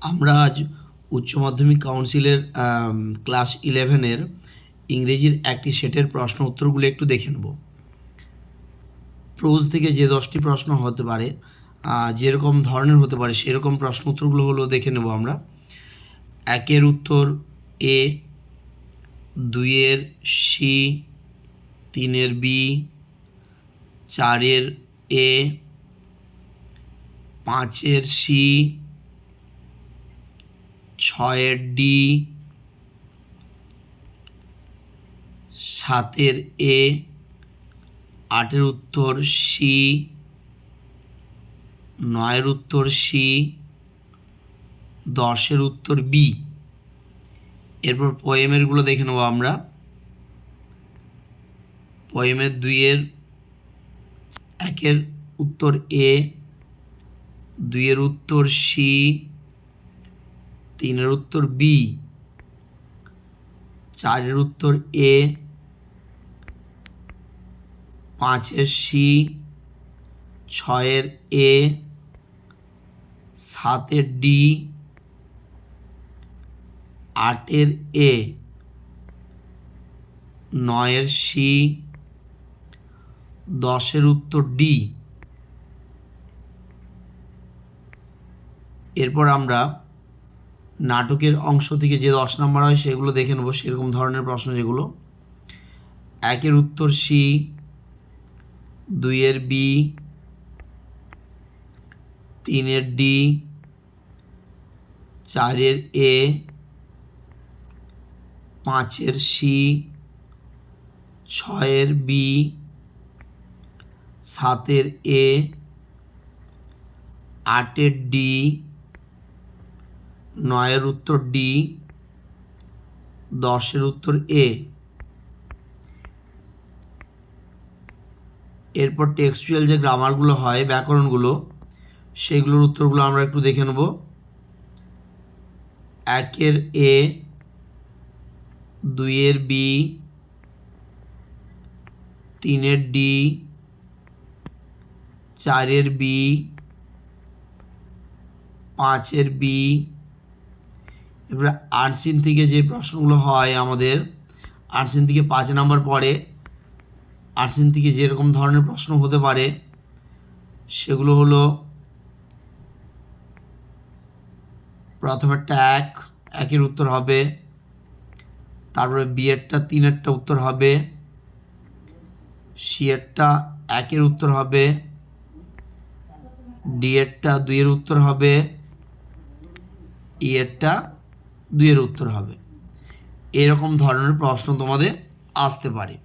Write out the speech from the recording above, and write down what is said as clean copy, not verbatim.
আমরা আজ উচ্চ মাধ্যমিক কাউন্সিলের ক্লাস 11-এর ইংরেজির একটি সেটের প্রশ্ন উত্তরগুলো একটু দেখে নেব। প্রোজ থেকে যে 10টি প্রশ্ন হতে পারে, যেরকম ধরনের হতে পারে সেরকম প্রশ্ন উত্তরগুলো হলো দেখে নেব আমরা। 1-এর উত্তর এ, 2-এর সি, 3-এর বি, 4-এর এ, 5-এর সি, 6-এর ডি, 7-এর এ, 8-এর উত্তর সি, 9-এর উত্তর সি, 10-এর উত্তর বি। এরপর পোয়েমেরগুলো দেখে নেব আমরা। পোয়েমের 2-এর 1-এর উত্তর এ, 2-এর উত্তর সি, 3-এর উত্তর বি, 4-এর উত্তর এ, 5-এর সি, 6-এর এ, 7-এর ডি, 8-এর এ, 9-এর সি, 10-এর উত্তর ডি। এরপর আমরা নাটকের অংশ থেকে যে 10 নম্বর হয় সেগুলো দেখে নেব, সেরকম ধরনের প্রশ্ন যেগুলো। 1-এর উত্তর সি, 2-এর বি, 3-এর ডি, 4-এর এ, 5-এর সি, 6-এর বি, 7-এর এ, 8-এর ডি, 9-এর উত্তর ডি, 10-এর উত্তর এ। এরপর টেক্সচুয়াল যে গ্রামারগুলো হয়, ব্যাকরণগুলো, সেগুলোর উত্তরগুলো আমরা একটু দেখে নেব। 1-এর এ, 2-এর বি, 3-এর ডি, 4-এর বি, 5-এর বি। এবারে আনসিন থেকে যে প্রশ্নগুলো হয় আমাদের, আনসিন থেকে 5 নাম্বার পরে আনসিন থেকে যেরকম ধরনের প্রশ্ন হতে পারে সেগুলো হলো, প্রথমেরটা 1-এর উত্তর হবে, তারপরে বি এরটা 3-এরটা উত্তর হবে, সি এরটা 1-এর উত্তর হবে, ডি এরটা 2-এর উত্তর হবে, ই এরটা 2-এর উত্তর হবে। এরকম ধরনের প্রশ্ন তোমাদের আসতে পারে।